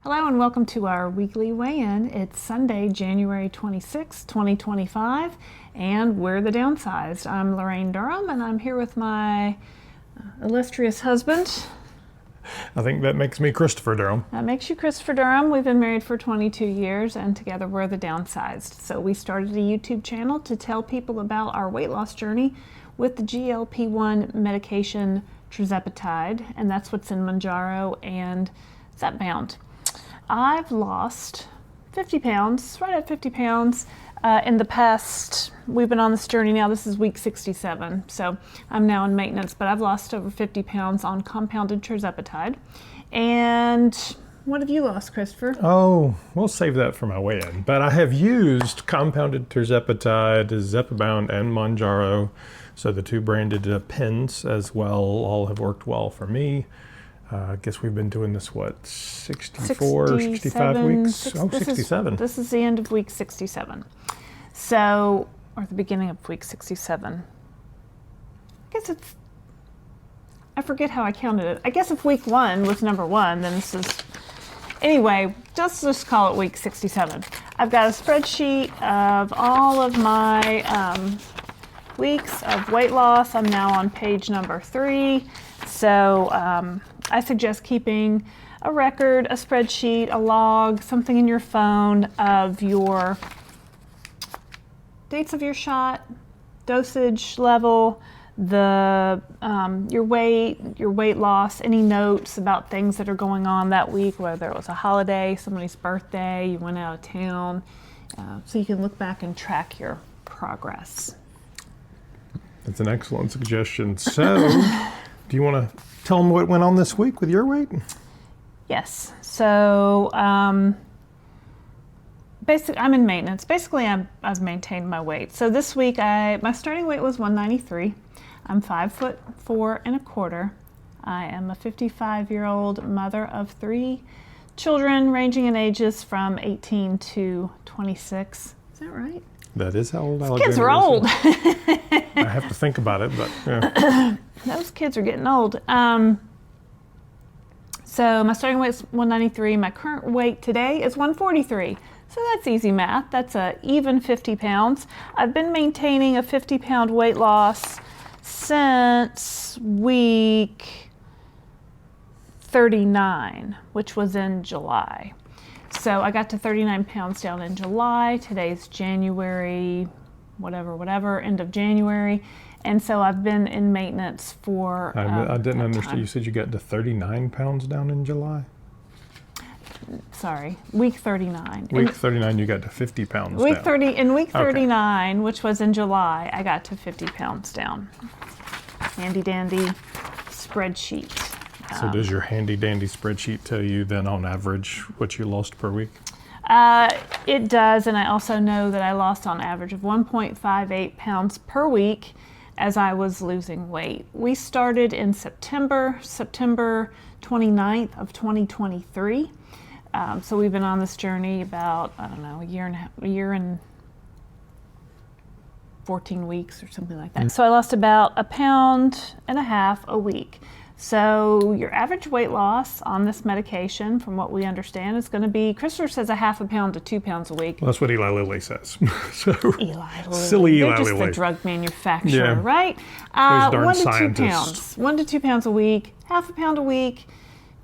Hello and welcome to our weekly weigh-in. It's Sunday, January 26, 2025, and we're the Downsized. I'm Laraine Durham, and I'm here with my illustrious husband. I think that makes me Christopher Durham. That makes you Christopher Durham. We've been married for 22 years, and together we're the Downsized. So we started a YouTube channel to tell people about our weight loss journey with the GLP-1 medication Tirzepatide, and that's what's in Mounjaro and Zepbound. I've lost 50 pounds, right at 50 pounds in the past. We've been on this journey now. This is week 67, so I'm now in maintenance, but I've lost over 50 pounds on compounded Tirzepatide. And what have you lost, Christopher? Oh, we'll save that for my weigh-in. But I have used compounded Tirzepatide, Zepbound, and Mounjaro. So the two branded pens as well all have worked well for me. I guess we've been doing this, 64, 65 weeks? 67. This is the end of week 67. So, or the beginning of week 67. I guess I forget how I counted it. I guess if week 1 was number 1, then this is, anyway, just call it week 67. I've got a spreadsheet of all of my weeks of weight loss. I'm now on page number 3. So, I suggest keeping a record, a spreadsheet, a log, something in your phone of your dates of your shot, dosage level, your weight loss, any notes about things that are going on that week, whether it was a holiday, somebody's birthday, you went out of town, so you can look back and track your progress. That's an excellent suggestion. So, do you want to tell them what went on this week with your weight? Yes. So, basically, I'm in maintenance. Basically, I've maintained my weight. So this week, my starting weight was 193. I'm 5'4.25". I am a 55-year-old mother of 3 children, ranging in ages from 18 to 26. Is that right? That is how old Kids are old. I have to think about it, but yeah. Those kids are getting old. So my starting weight is 193. My current weight today is 143. So that's easy math. That's a even 50 pounds. I've been maintaining a 50-pound weight loss since week 39, which was in July. So I got to 39 pounds down in July. Today's January, whatever, end of January. And so I've been in maintenance for I didn't understand. time. You said you got to 39 pounds down in July? Sorry, week 39. Week 39, you got to 50 pounds week down. 30 In week 39, okay, which was in July, I got to 50 pounds down. Handy dandy spreadsheet. So does your handy dandy spreadsheet tell you then on average what you lost per week? It does, and I also know that I lost on average of 1.58 pounds per week as I was losing weight. We started in September 29th of 2023. So we've been on this journey about, a year and 14 weeks or something like that. So I lost about 1.5 pounds a week. So your average weight loss on this medication, from what we understand, is going to be, Christopher says, 0.5 pound to 2 pounds a week. Well, that's what Eli Lilly says. So Eli Lilly. Silly Eli They're just Lilly. the drug manufacturer, Yeah. right? Those darn 1 to 2 scientists. pounds. 1 to 2 pounds a week, 0.5 pound a week,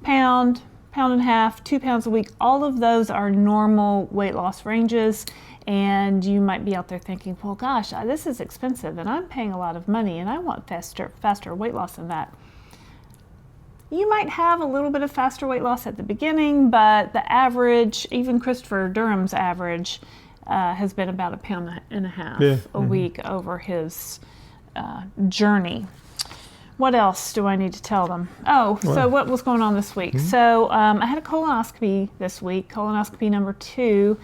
pound and a half, 2 pounds a week. All of those are normal weight loss ranges. And you might be out there thinking, well, gosh, this is expensive and I'm paying a lot of money and I want faster weight loss than that. You might have a little bit of faster weight loss at the beginning, but the average, even Christopher Durham's average, has been about 1.5 pounds a week over his journey. What else do I need to tell them? So what was going on this week? So I had a colonoscopy this week, colonoscopy number 2,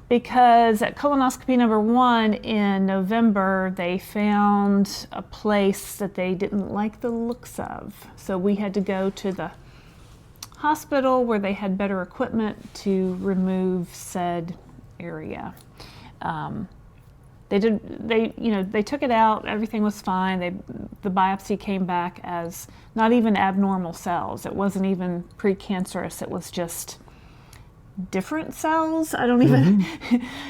because at colonoscopy number 1 in November, they found a place that they didn't like the looks of. So we had to go to the hospital where they had better equipment to remove said area. They took it out, everything was fine. The biopsy came back as not even abnormal cells. It wasn't even precancerous, it was just different cells. I don't even.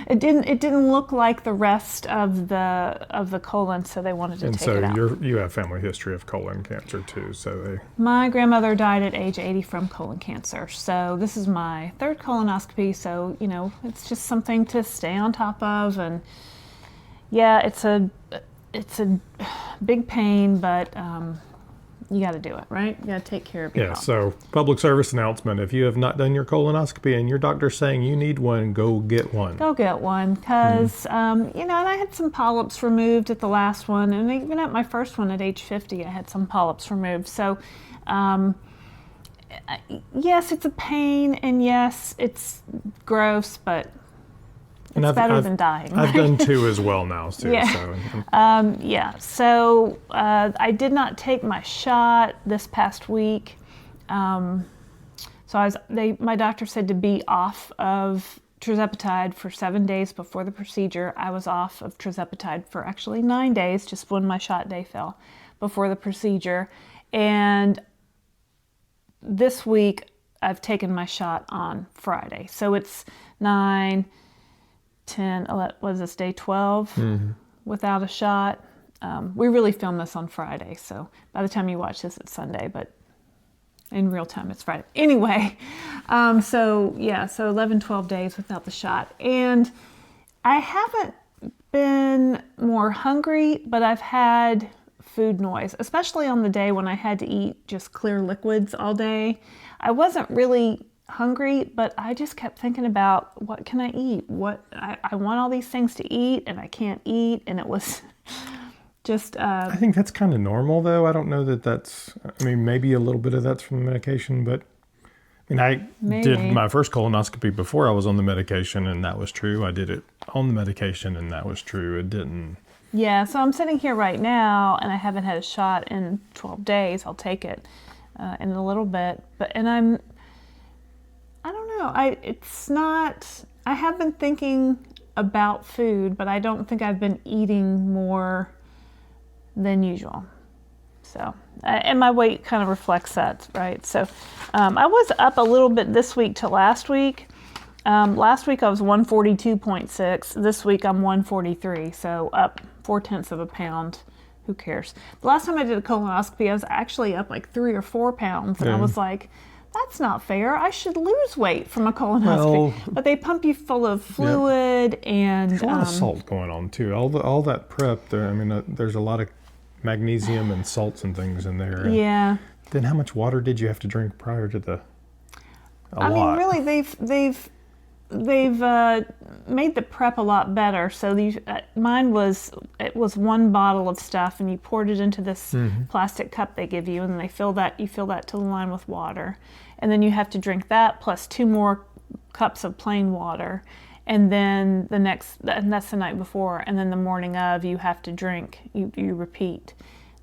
It didn't look like the rest of the colon, so they wanted to take it out. And so you have family history of colon cancer too. My grandmother died at age 80 from colon cancer. So this is my third colonoscopy. So it's just something to stay on top of, and yeah, it's a big pain, but you got to do it, right? You got to take care of your health. So public service announcement: if you have not done your colonoscopy and your doctor's saying you need one, go get one. Go get one, because and I had some polyps removed at the last one, and even at my first one at age 50, I had some polyps removed. So, yes, it's a pain, and yes, it's gross, but it's better than dying. Right? I've done 2 as well now, too. Yeah. So I did not take my shot this past week. So my doctor said to be off of Tirzepatide for 7 days before the procedure. I was off of Tirzepatide for actually 9 days, just when my shot day fell before the procedure. And this week I've taken my shot on Friday. So it's 9, 10, what is this, day 12 without a shot. We really filmed this on Friday, so by the time you watch this, it's Sunday, but in real time, it's Friday. Anyway, so 11, 12 days without the shot. And I haven't been more hungry, but I've had food noise, especially on the day when I had to eat just clear liquids all day. I wasn't really hungry, but I just kept thinking about, what can I eat? I want all these things to eat, and I can't eat, and it was just... I think that's kind of normal, though. I don't know that's... maybe a little bit of that's from the medication, but... I did my first colonoscopy before I was on the medication, and that was true. I did it on the medication, and that was true. It didn't... Yeah, so I'm sitting here right now, and I haven't had a shot in 12 days. I'll take it in a little bit, I don't know. I have been thinking about food, but I don't think I've been eating more than usual. So, and my weight kind of reflects that, right? So, I was up a little bit this week to last week. Last week I was 142.6. This week I'm 143. So up 0.4 of a pound. Who cares? The last time I did a colonoscopy, I was actually up like 3 or 4 pounds, and I was like, that's not fair. I should lose weight from a colonoscopy. But they pump you full of fluid and... There's a lot of salt going on, too. All that prep, there's a lot of magnesium and salts and things in there. Yeah. Then how much water did you have to drink prior to the... A lot. Really, they've made the prep a lot better. So mine was 1 bottle of stuff, and you poured it into this plastic cup they give you, and you fill that to the line with water. And then you have to drink that plus 2 more cups of plain water. And then and that's the night before. And then the morning of, you have to drink, you repeat.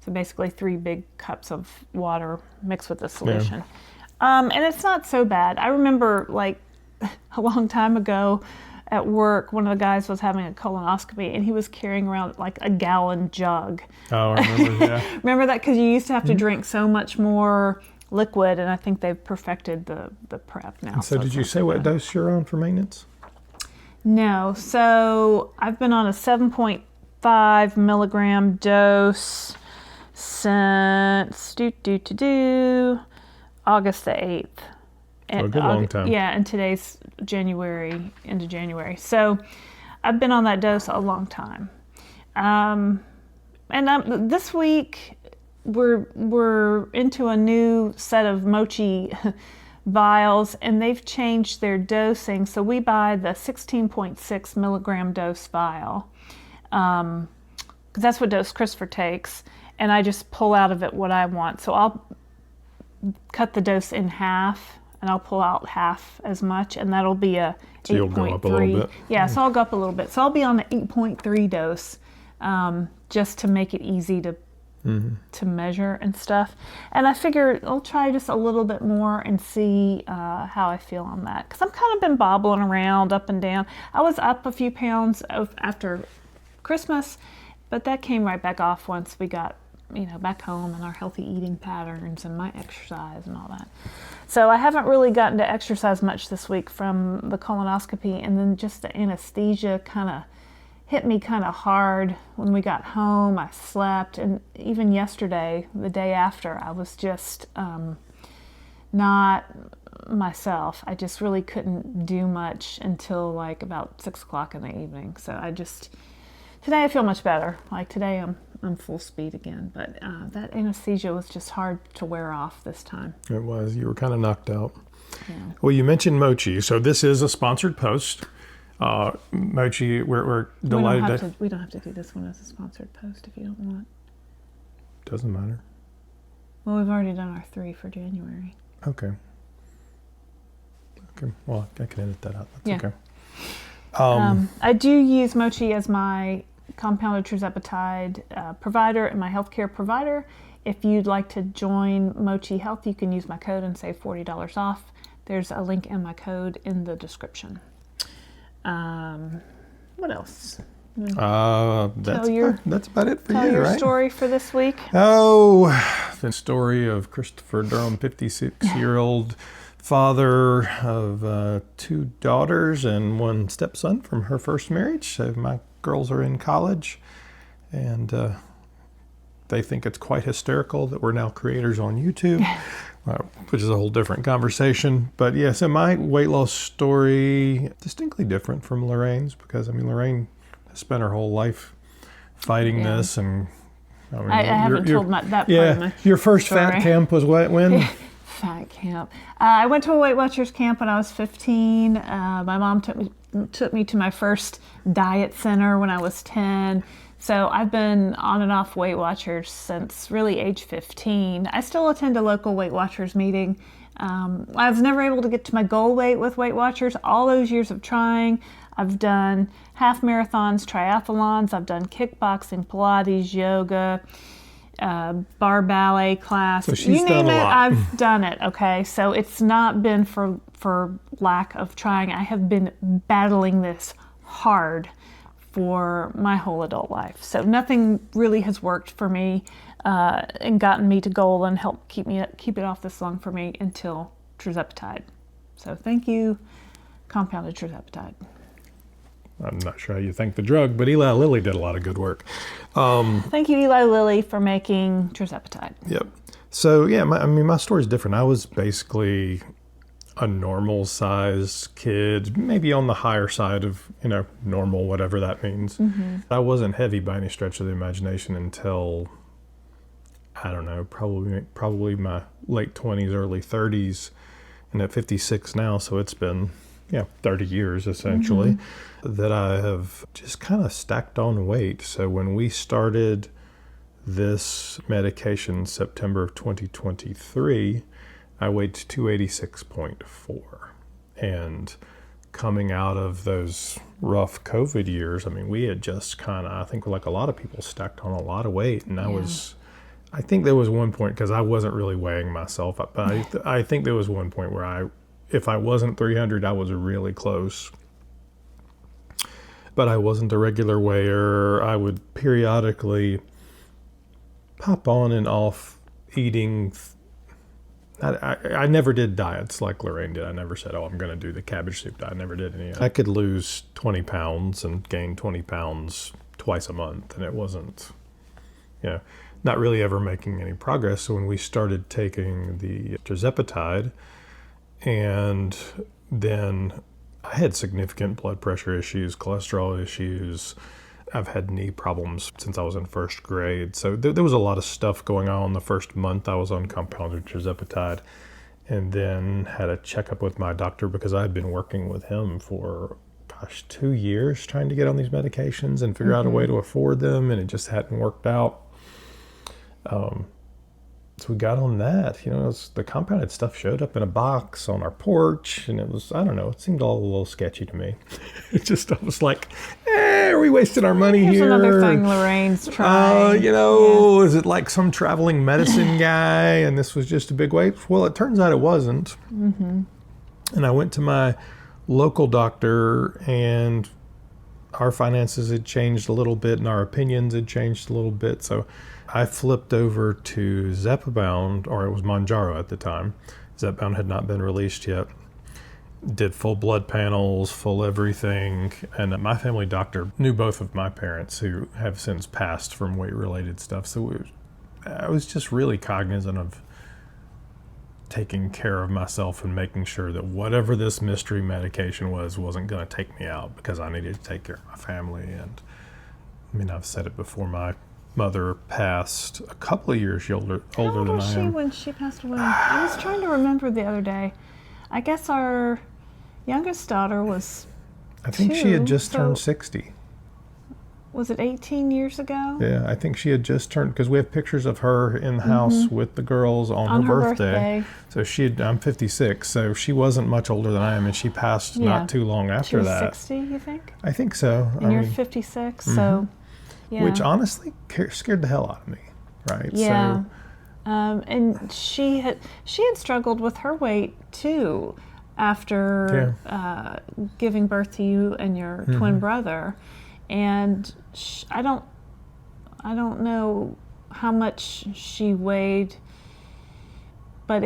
So basically 3 big cups of water mixed with the solution. And it's not so bad. I remember a long time ago at work, one of the guys was having a colonoscopy, and he was carrying around like a gallon jug. Oh, I remember, yeah. Remember that? Because you used to have to drink so much more liquid, and I think they've perfected the prep now. And so did you say what dose you're on for maintenance? No. So I've been on a 7.5 milligram dose since August the 8th. A good long time. Yeah, and today's into January. So I've been on that dose a long time. And this week we're into a new set of mochi vials, and they've changed their dosing. So we buy the 16.6 milligram dose vial, because that's what dose Christopher takes, and I just pull out of it what I want. So I'll cut the dose in half, and I'll pull out half as much, and that'll be a 8.3. So you'll go up a little bit? Yeah, so I'll go up a little bit. So I'll be on the 8.3 dose, just to make it easy to measure and stuff. And I figure I'll try just a little bit more and see how I feel on that. Because I've kind of been bobbling around up and down. I was up a few pounds after Christmas, but that came right back off once we got back home and our healthy eating patterns and my exercise and all that. So I haven't really gotten to exercise much this week from the colonoscopy, and then just the anesthesia kind of hit me kind of hard when we got home. I slept, and even yesterday, the day after, I was just not myself. I just really couldn't do much until like about 6 o'clock in the evening. So today I feel much better. Like today I'm full speed again, but that anesthesia was just hard to wear off this time. It was. You were kind of knocked out. Yeah. Well, you mentioned Mochi, so this is a sponsored post. Mochi, we're delighted. We don't have to do this one as a sponsored post if you don't want. Doesn't matter. Well, we've already done our 3 for January. Okay. Well, I can edit that out. That's Yeah. okay. I do use Mochi as my compounded Tirzepatide provider and my healthcare provider. If you'd like to join Mochi Health, you can use my code and save $40 off. There's a link in my code in the description. What else? That's about it for you, Tell your right? story for this week. Oh, the story of Christopher Durham, 56-year-old father of 2 daughters and 1 stepson from her first marriage. So my girls are in college, and they think it's quite hysterical that we're now creators on YouTube, which is a whole different conversation. But yeah, so my weight loss story, distinctly different from Lorraine's, because Lorraine has spent her whole life fighting this, and I haven't told that part of my your first story. fat camp was when? Fat camp. I went to a Weight Watchers camp when I was 15. My mom took me to my first diet center when I was 10. So I've been on and off Weight Watchers since really age 15. I still attend a local Weight Watchers meeting. I was never able to get to my goal weight with Weight Watchers. All those years of trying, I've done half marathons, triathlons. I've done kickboxing, Pilates, yoga, bar ballet class. So she's you name done a it, lot. I've done it. Okay, so it's not been for lack of trying. I have been battling this hard for my whole adult life. So nothing really has worked for me and gotten me to goal and helped keep it off this long for me until Tirzepatide. So thank you, compounded Tirzepatide. I'm not sure how you thank the drug, but Eli Lilly did a lot of good work. Thank you, Eli Lilly, for making Tirzepatide. Yep. So yeah, my story's different. I was basically a normal sized kid, maybe on the higher side of, normal, whatever that means. Mm-hmm. I wasn't heavy by any stretch of the imagination until, I don't know, probably my late 20s, early 30s, and at 56 now, so it's been 30 years essentially, that I have just kind of stacked on weight. So when we started this medication September of 2023, I weighed 286.4. And coming out of those rough COVID years, we had just kind of, I think like a lot of people, stacked on a lot of weight. And I think there was one point, because I wasn't really weighing myself, but I think there was one point where if I wasn't 300, I was really close. But I wasn't a regular weigher. I would periodically pop on and off eating. I never did diets like Laraine did. I never said, I'm going to do the cabbage soup diet. I never did any of that. I could lose 20 pounds and gain 20 pounds twice a month, and it wasn't, not really ever making any progress. So when we started taking the Tirzepatide, and then I had significant blood pressure issues, cholesterol issues. I've had knee problems since I was in first grade. So there was a lot of stuff going on the first month I was on compounded Tirzepatide, and then had a checkup with my doctor because I had been working with him for, 2 years trying to get on these medications and figure out a way to afford them, and it just hadn't worked out. So we got on that. The compounded stuff showed up in a box on our porch, and it was, I don't know, it seemed all a little sketchy to me. I was like, are we wasting our money Here's here? another thing Lorraine's trying. Is it like some traveling medicine guy, and this was just a big weight? Well, it turns out it wasn't. Mm-hmm. And I went to my local doctor, and our finances had changed a little bit and our opinions had changed a little bit. So I flipped over to Zepbound, or it was Mounjaro at the time. Zepbound had not been released yet. Did full blood panels, full everything. And my family doctor knew both of my parents, who have since passed from weight-related stuff. So I was just really cognizant of taking care of myself and making sure that whatever this mystery medication wasn't going to take me out, because I needed to take care of my family. And I mean, I've said it before, my mother passed a couple of years older How old than I am. was she when she passed away? I was trying to remember the other day. I guess our youngest daughter was I think she had just turned 60. Was it 18 years ago? Yeah, I think she had just turned, because we have pictures of her in the house with the girls on her birthday. So I'm 56, so she wasn't much older than I am, and she passed not too long after that. She was 60, you think? I think so. And you're 56, so yeah. Which honestly scared the hell out of me, right? Yeah. So, and she had struggled with her weight too after giving birth to you and your twin brother. And I don't know how much she weighed, but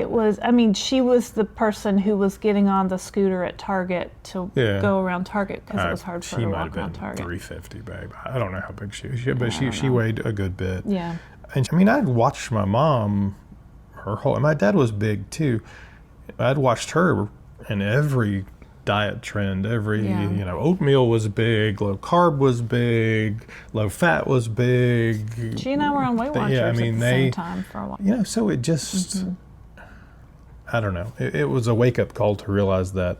she was the person who was getting on the scooter at Target to go around Target, because it was hard for her to walk around Target. 350, babe. I don't know how big she was, but she weighed a good bit. Yeah. And I mean, I'd watched my mom, and my dad was big too. I'd watched her in every diet trend, oatmeal was big, low carb was big, low fat was big. She and I were on Weight Watchers at the same time for a while. So it just, I don't know. It was a wake-up call to realize that.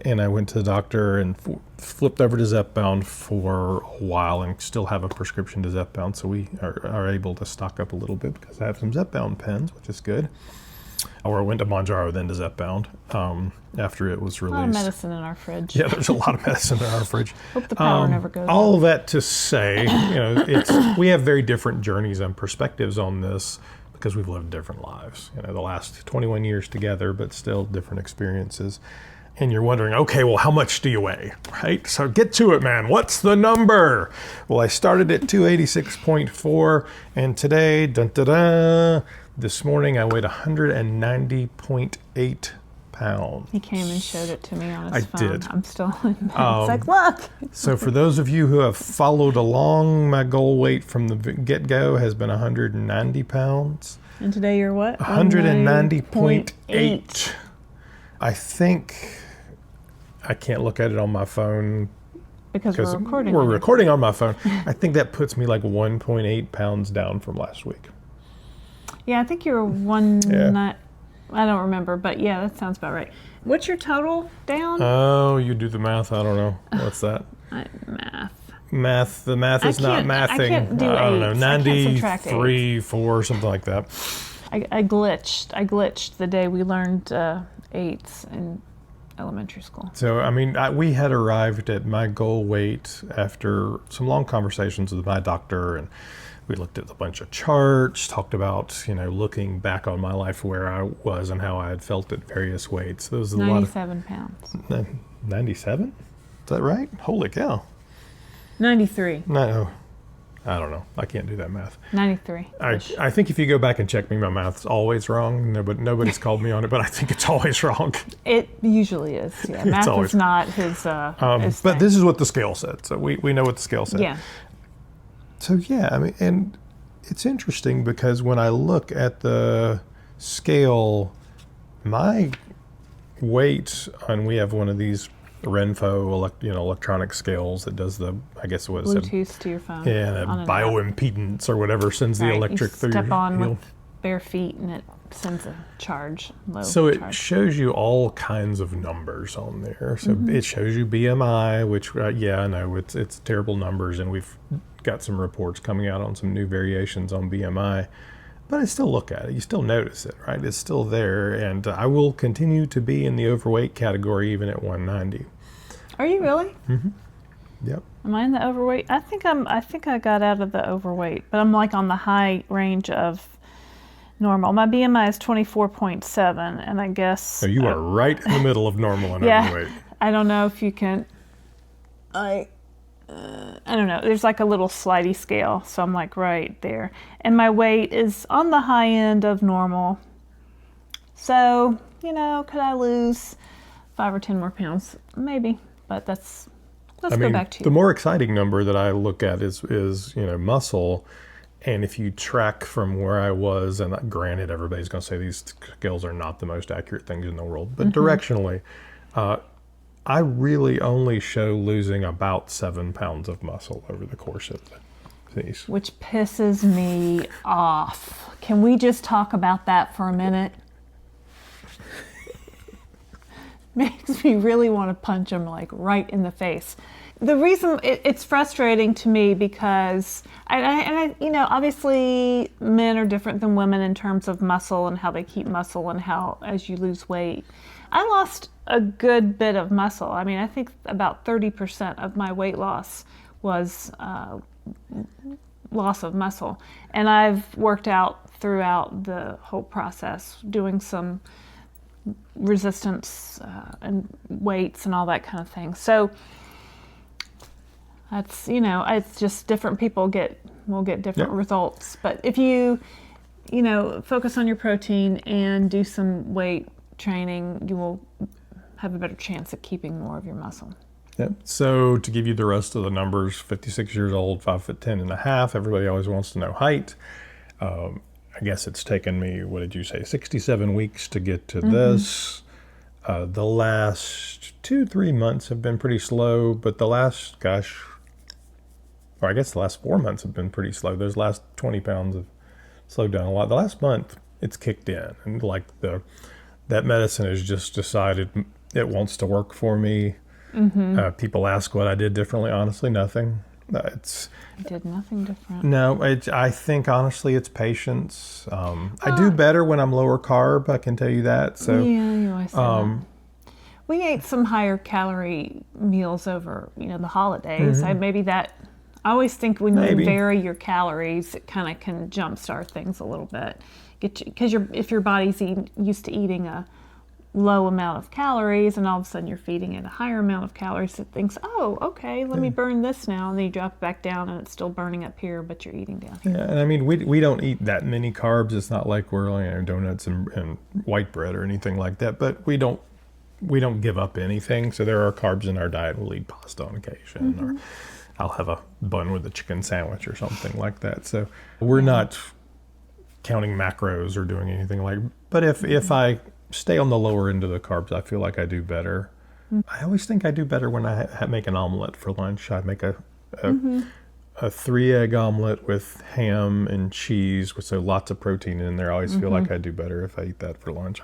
And I went to the doctor and flipped over to Zepbound for a while, and still have a prescription to Zepbound. So we are able to stock up a little bit, because I have some Zepbound pens, which is good. Or I went to Mounjaro, then to Zepbound after it was released. A lot of medicine in our fridge. Yeah, there's a lot of medicine in our fridge. Hope the power never goes all out. that to say, we have very different journeys and perspectives on this, because we've lived different lives. The last 21 years together, but still different experiences. And you're wondering, okay, well, how much do you weigh, right? So get to it, man. What's the number? Well, I started at 286.4, and today, this morning I weighed 190.8 pounds. He came and showed it to me on his phone. I did. I'm still in bed. It's like, look. So for those of you who have followed along, my goal weight from the get-go has been 190 pounds. And today you're what? 190.8. I think I can't look at it on my phone. Because we're recording. We're recording on my phone. I think that puts me like 1.8 pounds down from last week. Yeah, I think you're I don't remember, but yeah, that sounds about right. What's your total down? Oh, you do the math. I don't know. What's that? Math. The math is not mathing. I can't do I don't know. eights. 93, 4, something like that. I glitched the day we learned eights in elementary school. So, I mean, we had arrived at my goal weight after some long conversations with my doctor, and we looked at a bunch of charts, talked about, looking back on my life, where I was and how I had felt at various weights. There was a 97 pounds. 97? Is that right? Holy cow. 93. No, I don't know. I can't do that math. 93. I think if you go back and check me, my math's always wrong. Nobody's called me on it, but I think it's always wrong. It usually is. Yeah, math is not his but thing. This is what the scale said, so we know what the scale said. Yeah. So yeah, I mean, and it's interesting because when I look at the scale, my weight, and we have one of these Renpho electronic scales that does the, I guess what is it? Bluetooth to your phone. Yeah, the bioimpedance or whatever sends the electric through your step on with bare feet and it sends a charge. So it shows you all kinds of numbers on there. So it shows you BMI, which I know it's terrible numbers, and we've got some reports coming out on some new variations on BMI. But I still look at it. You still notice it, right? It's still there, and I will continue to be in the overweight category even at 190. Are you really? Mm-hmm. Yep. Am I in the overweight? I think I got out of the overweight, but I'm like on the high range of normal. My BMI is 24.7, and I guess. So you are right in the middle of normal and overweight. I don't know if you can. I don't know, there's like a little slidey scale, so I'm like right there. And my weight is on the high end of normal. So, could I lose 5 or 10 more pounds? Maybe, but let's go back to the more exciting number that I look at is muscle. And if you track from where I was, and granted, everybody's going to say these scales are not the most accurate things in the world, but directionally, I really only show losing about 7 pounds of muscle over the course of these. Which pisses me off. Can we just talk about that for a minute? Makes me really want to punch him like right in the face. The reason it's frustrating to me because I obviously men are different than women in terms of muscle and how they keep muscle and how as you lose weight. I lost a good bit of muscle. I mean, I think about 30% of my weight loss was loss of muscle. And I've worked out throughout the whole process, doing some resistance and weights and all that kind of thing. So that's, it's just different people will get different results. But if you, focus on your protein and do some weight training, you will have a better chance at keeping more of your muscle. Yep. So to give you the rest of the numbers, 56 years old, 5'10.5". Everybody always wants to know height. I guess it's taken me, what did you say, 67 weeks to get to this. The last 2-3 months have been pretty slow, but the last, I guess the last 4 months have been pretty slow. Those last 20 pounds have slowed down a lot. The last month, it's kicked in. And that medicine has just decided it wants to work for me. People ask what I did differently. Honestly, nothing. I did nothing different. No, I think honestly it's patience. I do better when I'm lower carb, I can tell you that. So yeah, you always say that. We ate some higher calorie meals over, the holidays. I always think when you vary your calories, it kind of can jumpstart things a little bit. Because if your body's used to eating a low amount of calories and all of a sudden you're feeding it a higher amount of calories, it thinks, oh, okay, let me burn this now. And then you drop it back down and it's still burning up here, but you're eating down here. Yeah, and I mean, we don't eat that many carbs. It's not like we're donuts and white bread or anything like that, but we don't give up anything. So there are carbs in our diet. We'll eat pasta on occasion, or I'll have a bun with a chicken sandwich or something like that. So we're not counting macros or doing anything but if I stay on the lower end of the carbs, I feel like I do better. I always think I do better when I make an omelet for lunch. I make a 3-egg omelet with ham and cheese, with lots of protein in there. I always feel like I do better if I eat that for lunch.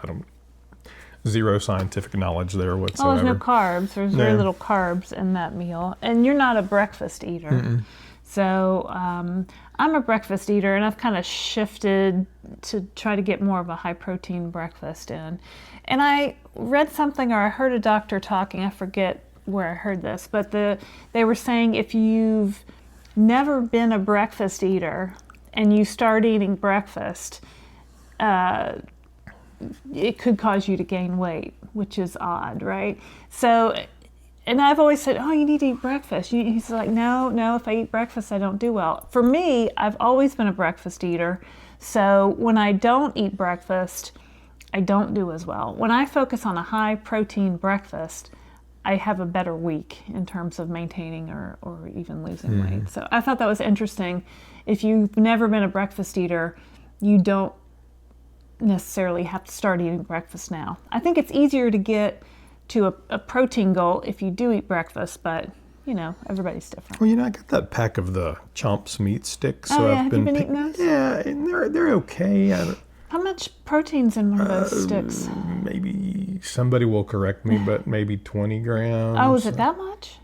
Zero scientific knowledge there whatsoever. Oh, there's no carbs. There's very little carbs in that meal. And you're not a breakfast eater. So I'm a breakfast eater, and I've kind of shifted to try to get more of a high protein breakfast in. And I read something, or I heard a doctor talking, I forget where I heard this, but they were saying if you've never been a breakfast eater and you start eating breakfast, it could cause you to gain weight, which is odd, right? So, and I've always said, oh, you need to eat breakfast. He's like, no, if I eat breakfast, I don't do well. For me, I've always been a breakfast eater. So when I don't eat breakfast, I don't do as well. When I focus on a high protein breakfast, I have a better week in terms of maintaining or even losing weight. So I thought that was interesting. If you've never been a breakfast eater, you don't necessarily have to start eating breakfast now. I think it's easier to get to a protein goal if you do eat breakfast, but everybody's different. Well, I got that pack of the Chomps meat sticks. So have you been eating those? Yeah, and they're okay. How much protein's in one of those sticks? Maybe somebody will correct me, but maybe 20 grams. Oh, is it that much?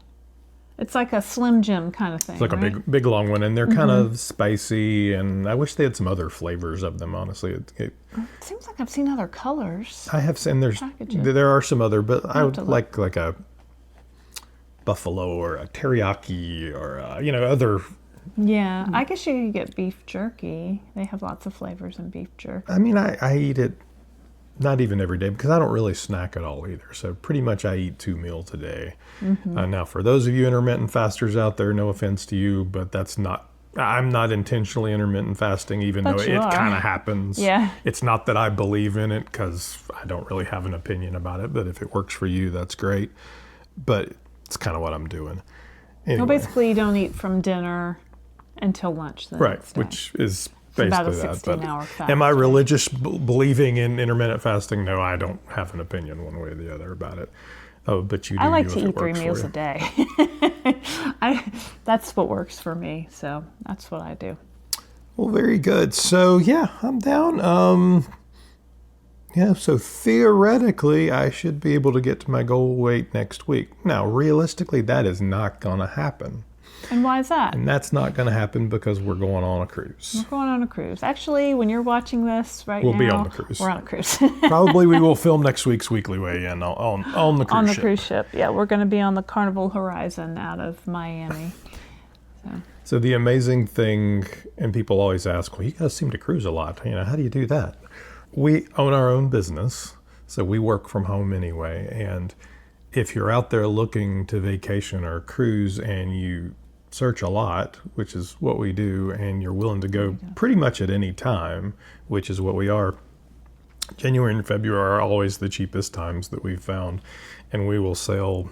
It's like a Slim Jim kind of thing. It's like a big long one, and they're kind of spicy. And I wish they had some other flavors of them. Honestly, it seems like I've seen other colors. I have seen there are some other, but I would like a buffalo or a teriyaki or other. Yeah, I guess you could get beef jerky. They have lots of flavors in beef jerky. I mean, I eat it not even every day, because I don't really snack at all either. So pretty much I eat 2 meals a day. Now, for those of you intermittent fasters out there, no offense to you, but I'm not intentionally intermittent fasting, even though it kind of happens. Yeah. It's not that I believe in it, because I don't really have an opinion about it, but if it works for you, that's great. But it's kind of what I'm doing. Anyway. Well, basically, you don't eat from dinner until lunch the Right, next day. which is about a basically that. 16-hour fast. Am I religious believing in intermittent fasting? No, I don't have an opinion one way or the other about it. Oh, but you do. I like if to it eat 3 works for meals you. a day. That's what works for me, so that's what I do. Well, very good. So yeah, I'm down. Yeah, so theoretically, I should be able to get to my goal weight next week. Now, realistically, that is not going to happen. And why is that? And that's not going to happen because we're going on a cruise. We're going on a cruise. Actually, when you're watching this right now, We'll be on the cruise. We're on a cruise. Probably we will film next week's weekly weigh-in on the cruise On the ship. cruise ship. Yeah, we're going to be on the Carnival Horizon out of Miami. So the amazing thing, and people always ask, well, you guys seem to cruise a lot. How do you do that? We own our own business, so we work from home anyway. And if you're out there looking to vacation or cruise and you search a lot, which is what we do, and you're willing to go pretty much at any time, which is what we are, January and February are always the cheapest times that we've found, and we will sail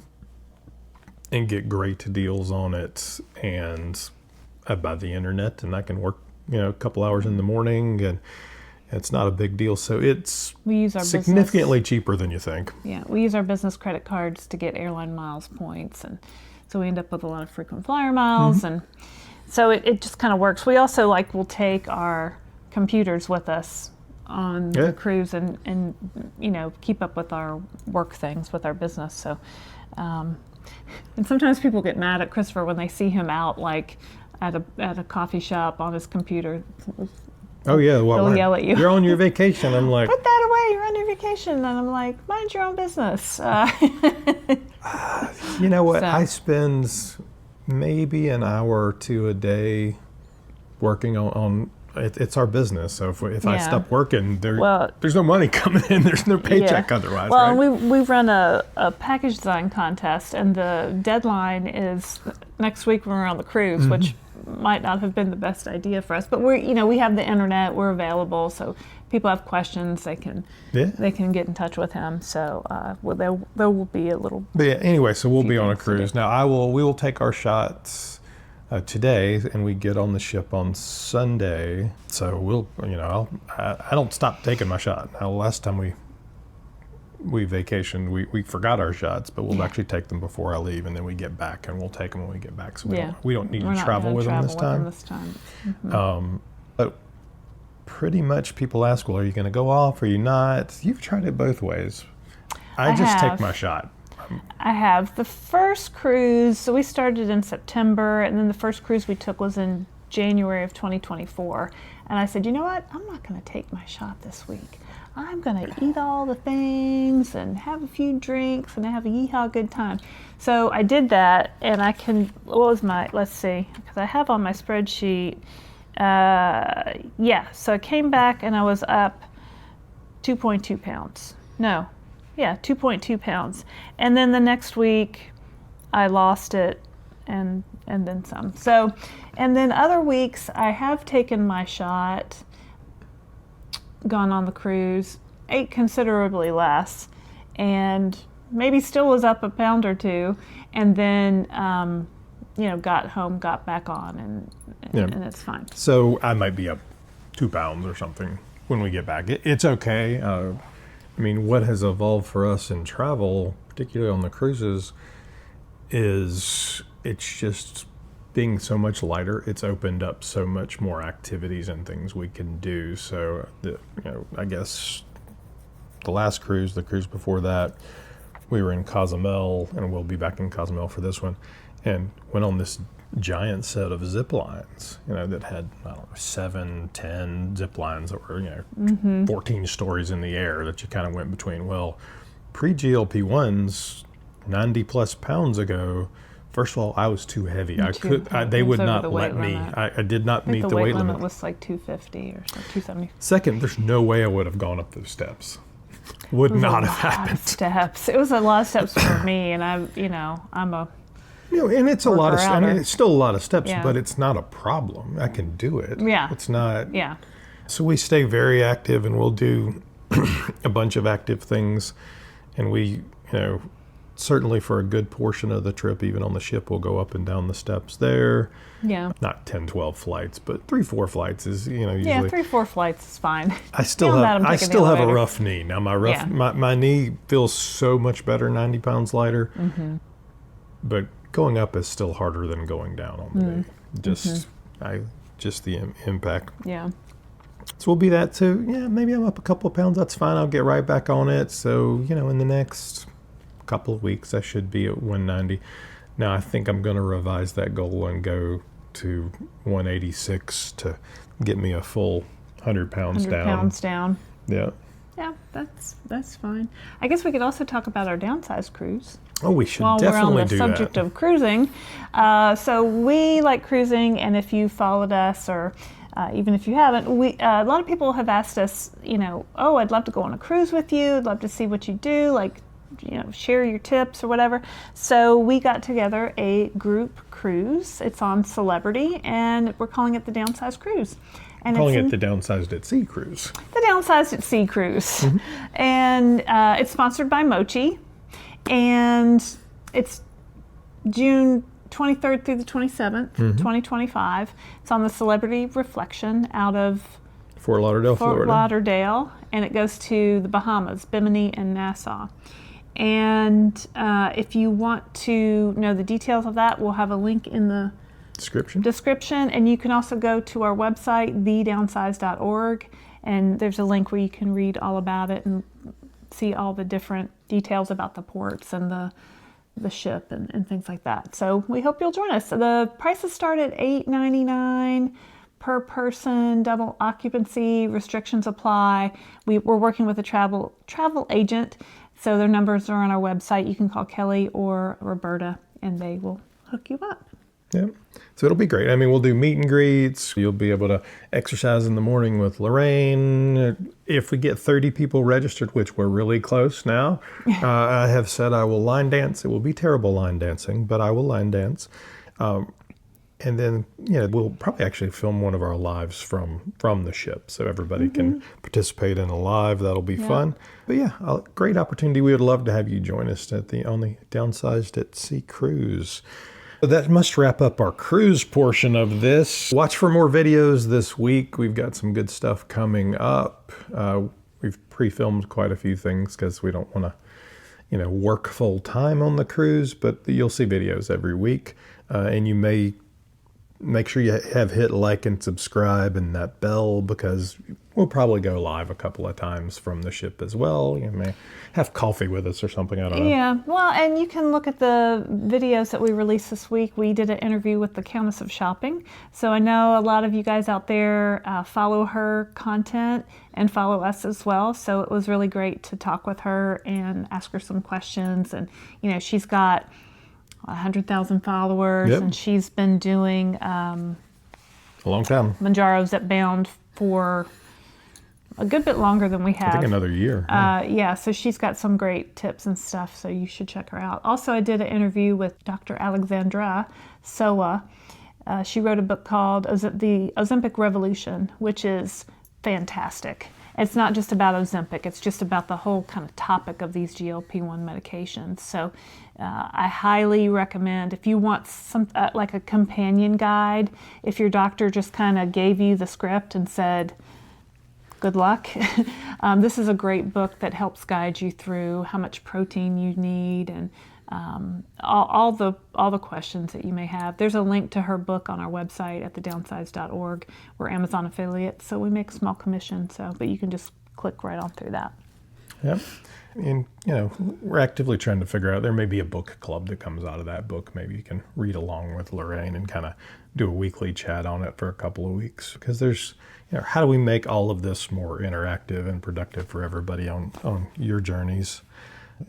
and get great deals on it, and by the internet, and I can work a couple hours in the morning, and it's not a big deal. So it's we use our significantly cheaper than you think. Yeah, we use our business credit cards to get airline miles points, and so we end up with a lot of frequent flyer miles, and so it just kind of works. We also will take our computers with us on the cruise and keep up with our work things with our business. So and sometimes people get mad at Christopher when they see him out at a coffee shop on his computer. Oh yeah, they'll yell at you. You're on your vacation. I'm like, put that away. You're on your vacation, and I'm like, mind your own business. You know what? So, I spend maybe an hour or two a day working on it. It's our business. So if I stop working, there's no money coming in. There's no paycheck otherwise. Well, right? we run a package design contest, and the deadline is next week when we're on the cruise, which might not have been the best idea for us. But we have the internet. We're available, so people have questions, they can get in touch with him. So there will be a little. But yeah, anyway, so we'll be on a cruise. Now we will take our shots today, and we get on the ship on Sunday. So we'll I don't stop taking my shot. Now last time we vacationed, we forgot our shots, but we'll actually take them before I leave, and then we get back, and we'll take them when we get back. So we don't need to travel with them this time. But pretty much people ask, well, are you going to go off? Are you not? You've tried it both ways. I just take my shot. I have. The first cruise, so we started in September, and then the first cruise we took was in January of 2024. And I said, you know what? I'm not going to take my shot this week. I'm going to eat all the things and have a few drinks and have a yeehaw good time. So I did that, and let's see, because I have on my spreadsheet, so I came back and I was up 2.2 pounds. 2.2 pounds. And then the next week I lost it and then some. So, and then other weeks I have taken my shot, gone on the cruise, ate considerably less, and maybe still was up a pound or two, and then got home, got back on, and it's fine. So I might be up 2 pounds or something when we get back. It's okay. What has evolved for us in travel, particularly on the cruises, is it's just being so much lighter. It's opened up so much more activities and things we can do. So, I guess the last cruise, the cruise before that, we were in Cozumel, and we'll be back in Cozumel for this one, and went on this giant set of zip lines, that had, 7, 10 zip lines that were, 14 stories in the air that you kind of went between. Well, pre-GLP-1s, 90 plus pounds ago, first of all, I was too heavy. They would not let me. I did not meet the weight limit. Was like 250 or so, 270. Second, there's no way I would have gone up those steps. would It was not a have lot of happened. steps. It was a lot of steps for me, and I'm a And it's a lot of, worker-outer. it's still a lot of steps, Yeah. but it's not a problem. I can do it. Yeah. It's not. yeah. So we stay very active, and we'll do a bunch of active things. And we, certainly for a good portion of the trip, even on the ship, we'll go up and down the steps there. Yeah. Not 10, 12 flights, but 3, 4 flights is, usually. Yeah, 3-4 flights is fine. I still Beyond that, have I'm I taking the still have a elevator. rough knee. Now Yeah. my knee feels so much better, 90 pounds lighter. Mm-hmm. But going up is still harder than going down on the knee. Just the impact. Yeah. So we'll be that too. Yeah, maybe I'm up a couple of pounds. That's fine. I'll get right back on it. So, in the next couple of weeks, I should be at 190. Now, I think I'm going to revise that goal and go to 186 to get me a full 100 pounds 100 down. pounds down. Yeah. Yeah, that's fine. I guess we could also talk about our downsized cruise. Oh, we should While we're definitely on the do subject that. of cruising. So we like cruising, and if you followed us, or even if you haven't, a lot of people have asked us, oh, I'd love to go on a cruise with you. I'd love to see what you do, like, share your tips or whatever. So we got together a group cruise. It's on Celebrity, and we're calling it the Downsized Cruise. And Calling it's it the Downsized at Sea cruise. the Downsized at Sea cruise. And it's sponsored by Mochi. And it's June 23rd through the 27th, 2025. It's on the Celebrity Reflection out of Fort Lauderdale, Fort Florida. Lauderdale. And it goes to the Bahamas, Bimini and Nassau. And if you want to know the details of that, we'll have a link in the description, and you can also go to our website, thedownsized.org, and there's a link where you can read all about it and see all the different details about the ports and the ship and things like that. So we hope you'll join us. The prices start at $8.99 per person, double occupancy, restrictions apply. We're working with a travel agent, so their numbers are on our website. You can call Kelly or Roberta, and they will hook you up. Yeah. So it'll be great. I mean, we'll do meet and greets. You'll be able to exercise in the morning with Laraine. If we get 30 people registered, which we're really close now, I have said I will line dance. It will be terrible line dancing, but I will line dance. And then, we'll probably actually film one of our lives from the ship, so everybody can participate in a live. That'll be fun. But yeah, a great opportunity. We would love to have you join us on the Downsized at Sea cruise. So that must wrap up our cruise portion of this. Watch for more videos this week. We've got some good stuff coming up. We've pre-filmed quite a few things because we don't want to, work full time on the cruise, but you'll see videos every week. And you may make sure you have hit like and subscribe and that bell, because we'll probably go live a couple of times from the ship as well. You may have coffee with us or something. I don't know. Yeah, well, and you can look at the videos that we released this week. We did an interview with the Countess of Shopping. So I know a lot of you guys out there follow her content and follow us as well. So it was really great to talk with her and ask her some questions. And, she's got 100,000 followers, and she's been doing A long time. Mounjaro Zepbound for a good bit longer than we have. I think another year. So she's got some great tips and stuff, so you should check her out. Also, I did an interview with Dr. Alexandra Soa. She wrote a book called The Ozempic Revolution, which is fantastic. It's not just about Ozempic, it's just about the whole kind of topic of these GLP-1 medications. So I highly recommend, if you want some like a companion guide, if your doctor just kind of gave you the script and said, good luck. This is a great book that helps guide you through how much protein you need and all the questions that you may have. There's a link to her book on our website at thedownsized.org. We're Amazon affiliates, so we make a small commission. But you can just click right on through that. Yep. And, we're actively trying to figure out, there may be a book club that comes out of that book. Maybe you can read along with Laraine and kind of do a weekly chat on it for a couple of weeks. Because there's, how do we make all of this more interactive and productive for everybody on your journeys?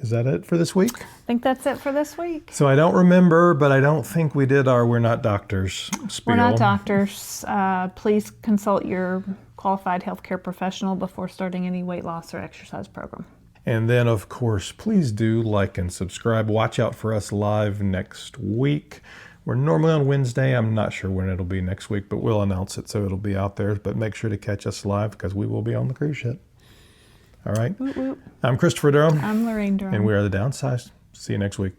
Is that it for this week? I think that's it for this week. So I don't remember, but I don't think we did our We're Not Doctors spiel. We're not doctors. Please consult your qualified healthcare professional before starting any weight loss or exercise program. And then, of course, please do like and subscribe. Watch out for us live next week. We're normally on Wednesday. I'm not sure when it'll be next week, but we'll announce it so it'll be out there. But make sure to catch us live because we will be on the cruise ship. All right. Woot woot. I'm Christopher Durham. I'm Laraine Durham. And we are the Downsized. See you next week.